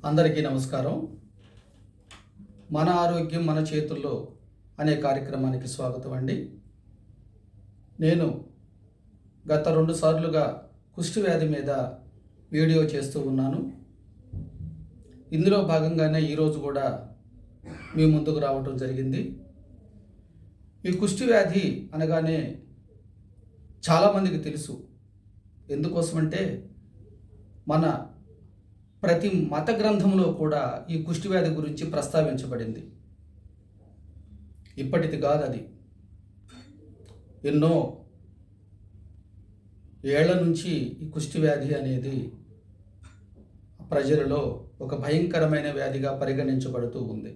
అందరికీ నమస్కారం. మన ఆరోగ్యం మన చేతుల్లో అనే కార్యక్రమానికి స్వాగతం అండి. నేను గత 2 సార్లుగా కుష్టి వ్యాధి మీద వీడియో చేస్తూ ఉన్నాను. ఇందులో భాగంగానే ఈరోజు కూడా మీ ముందుకు రావటం జరిగింది. ఈ కుష్టి వ్యాధి అనగానే చాలామందికి తెలుసు. ఎందుకోసమంటే మన ప్రతి మత గ్రంథంలో కూడా ఈ కుష్టి వ్యాధి గురించి ప్రస్తావించబడింది. ఇప్పటిది కాదు, అది ఎన్నో ఏళ్ల నుంచి ఈ కుష్టి వ్యాధి అనేది ప్రజలలో ఒక భయంకరమైన వ్యాధిగా పరిగణించబడుతూ ఉంది.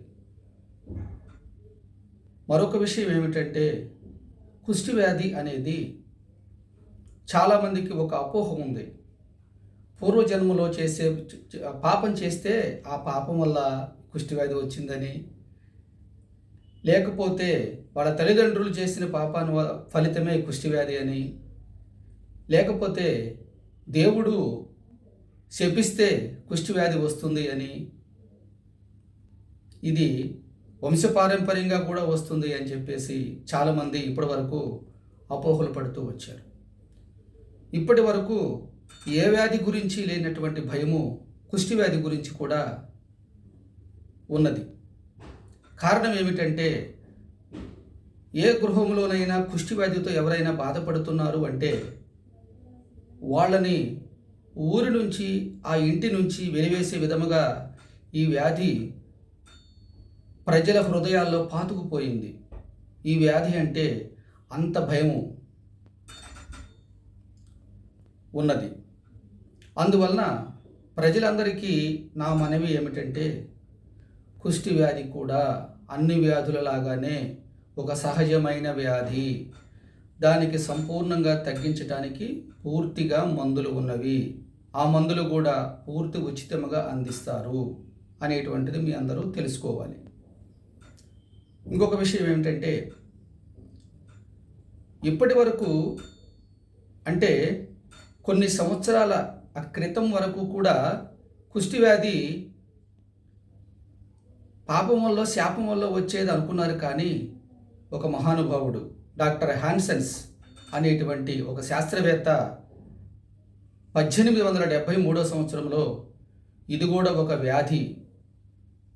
మరొక విషయం ఏమిటంటే, కుష్టి వ్యాధి అనేది చాలామందికి ఒక అపోహ ఉంది. పూర్వజన్మలో చేసే పాపం చేస్తే ఆ పాపం వల్ల కుష్టి వ్యాధి వచ్చిందని, లేకపోతే వాళ్ళ తల్లిదండ్రులు చేసిన పాపాన్ని ఫలితమే కుష్టి వ్యాధి అని, లేకపోతే దేవుడు శపిస్తే కుష్టి వ్యాధి వస్తుంది అని, ఇది వంశపారంపర్యంగా కూడా వస్తుంది అని చెప్పేసి చాలామంది ఇప్పటి వరకు అపోహలు పడుతూ వచ్చారు. ఇప్పటి వరకు ఏ వ్యాధి గురించి లేనటువంటి భయము కుష్టి వ్యాధి గురించి కూడా ఉన్నది. కారణం ఏమిటంటే, ఏ గృహంలోనైనా కుష్టి వ్యాధితో ఎవరైనా బాధపడుతున్నారు అంటే వాళ్ళని ఊరి నుంచి, ఆ ఇంటి నుంచి వెలివేసే విధముగా ఈ వ్యాధి ప్రజల హృదయాల్లో పాతుకుపోయింది. ఈ వ్యాధి అంటే అంత భయము ఉన్నది. అందువలన ప్రజలందరికీ నా మనవి ఏమిటంటే, కుష్టి వ్యాధి కూడా అన్ని వ్యాధులలాగానే ఒక సహజమైన వ్యాధి. దానికి సంపూర్ణంగా తగ్గించడానికి పూర్తిగా మందులు ఉన్నవి. ఆ మందులు కూడా పూర్తి ఉచితంగా అందిస్తారు అనేటువంటిది మీ అందరూ తెలుసుకోవాలి. ఇంకొక విషయం ఏమిటంటే, ఇప్పటి వరకు అంటే కొన్ని సంవత్సరాల క్రితం వరకు కూడా కుష్టి వ్యాధి పాపం వల్ల, శాపం వల్ల వచ్చేది అనుకున్నారు. కానీ ఒక మహానుభావుడు డాక్టర్ హాన్సెన్స్ అనేటువంటి ఒక శాస్త్రవేత్త 1873 సంవత్సరంలో ఇది కూడా ఒక వ్యాధి,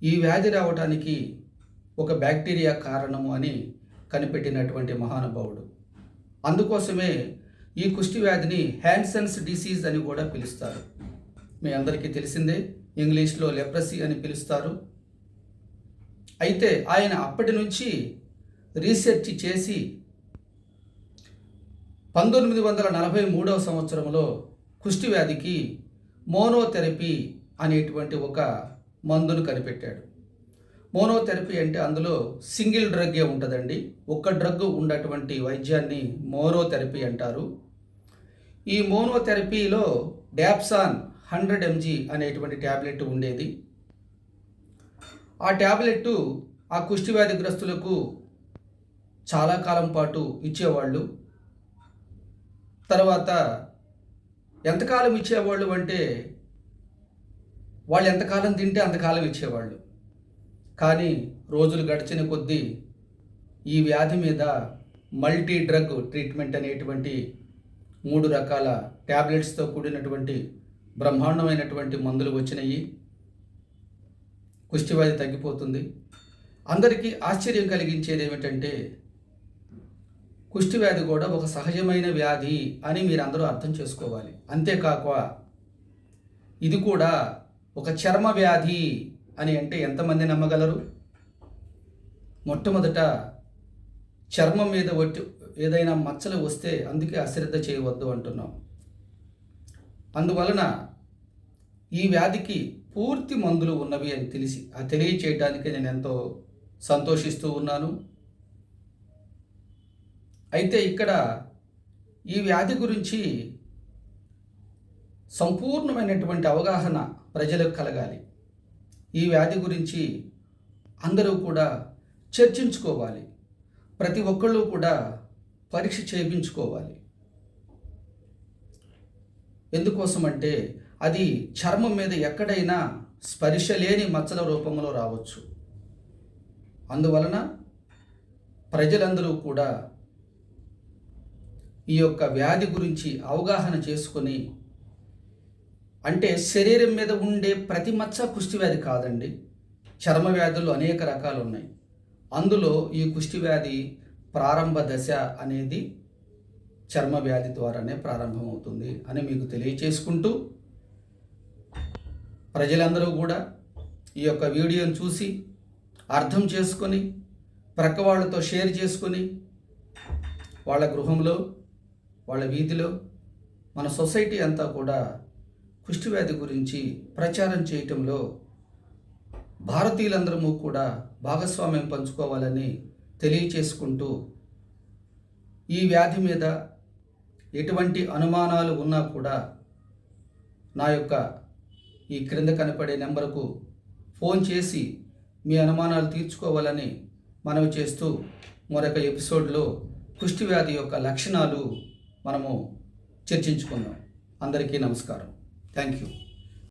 ఈ వ్యాధి రావడానికి ఒక బ్యాక్టీరియా కారణము అని కనిపెట్టినటువంటి మహానుభావుడు. అందుకోసమే ఈ కుష్టి వ్యాధిని హాన్సెన్స్ డిసీజ్ అని కూడా పిలుస్తారు. మీ అందరికీ తెలిసిందే, ఇంగ్లీష్లో లెప్రసీ అని పిలుస్తారు. అయితే ఆయన అప్పటి నుంచి రీసెర్చ్ చేసి 1943 సంవత్సరంలో కుష్టి వ్యాధికి మోనోథెరపీ అనేటువంటి ఒక మందును కనిపెట్టాడు. మోనోథెరపీ అంటే అందులో సింగిల్ డ్రగ్గే ఉంటుందండి. ఒక్క డ్రగ్ ఉన్నటువంటి వైద్యాన్ని మోనోథెరపీ అంటారు. ఈ మోనోథెరపీలో డాప్సాన్ 100 mg అనేటువంటి ట్యాబ్లెట్ ఉండేది. ఆ ట్యాబ్లెట్ ఆ కుష్టి వ్యాధిగ్రస్తులకు చాలా కాలం పాటు ఇచ్చేవాళ్ళు. తర్వాత ఎంతకాలం ఇచ్చేవాళ్ళు అంటే, వాళ్ళు ఎంతకాలం తింటే అంతకాలం ఇచ్చేవాళ్ళు. కానీ రోజులు గడిచిన కొద్దీ ఈ వ్యాధి మీద మల్టీ డ్రగ్ ట్రీట్మెంట్ అనేటువంటి 3 రకాల ట్యాబ్లెట్స్తో కూడినటువంటి బ్రహ్మాండమైనటువంటి మందులు వచ్చినాయి. కుష్టి వ్యాధి తగ్గిపోతుంది. అందరికీ ఆశ్చర్యం కలిగించేది ఏమిటంటే, కుష్టి వ్యాధి కూడా ఒక సహజమైన వ్యాధి అని మీరందరూ అర్థం చేసుకోవాలి. అంతేకాక ఇది కూడా ఒక చర్మ వ్యాధి అని అంటే ఎంతమంది నమ్మగలరు? మొట్టమొదట చర్మం మీద ఏదైనా మచ్చలు వస్తే అందుకే అశ్రద్ధ చేయవద్దు అంటున్నాం. అందువలన ఈ వ్యాధికి పూర్తి మందులు ఉన్నవి అని తెలియచేయడానికి నేను ఎంతో సంతోషిస్తూ ఉన్నాను. అయితే ఇక్కడ ఈ వ్యాధి గురించి సంపూర్ణమైనటువంటి అవగాహన ప్రజలకు కలగాలి. ఈ వ్యాధి గురించి అందరూ కూడా చర్చించుకోవాలి. ప్రతి ఒక్కళ్ళు కూడా పరీక్ష చేయించుకోవాలి. ఎందుకోసమంటే అది చర్మం మీద ఎక్కడైనా స్పర్శ లేని మచ్చల రూపంలో రావచ్చు. అందువలన ప్రజలందరూ కూడా ఈ యొక్క వ్యాధి గురించి అవగాహన చేసుకొని, అంటే శరీరం మీద ఉండే ప్రతి మచ్చ కుష్ఠవ్యాధి కాదండి. చర్మ వ్యాధులు అనేక రకాలు ఉన్నాయి. అందులో ఈ కుష్ఠవ్యాధి ప్రారంభ దశ అనేది చర్మ వ్యాధి ద్వారానే ప్రారంభమవుతుంది అని మీకు తెలియచేసుకుంటూ, ప్రజలందరూ కూడా ఈ యొక్క వీడియోని చూసి అర్థం చేసుకొని ప్రక్క వాళ్ళతో షేర్ చేసుకొని, వాళ్ళ గృహంలో, వాళ్ళ వీధిలో, మన సొసైటీ అంతా కూడా కుష్ఠవ్యాధి గురించి ప్రచారం చేయటంలో భారతీయులందరము కూడా భాగస్వామ్యం పంచుకోవాలని తెలియచేసుకుంటూ, ఈ వ్యాధి మీద ఎటువంటి అనుమానాలు ఉన్నా కూడా నా యొక్క ఈ క్రింద కనపడే నెంబర్కు ఫోన్ చేసి మీ అనుమానాలు తీర్చుకోవాలని మనవి చేస్తూ, మరొక ఎపిసోడ్లో కుష్ఠవ్యాధి యొక్క లక్షణాలు మనము చర్చించుకుందాం. అందరికీ నమస్కారం. Thank you.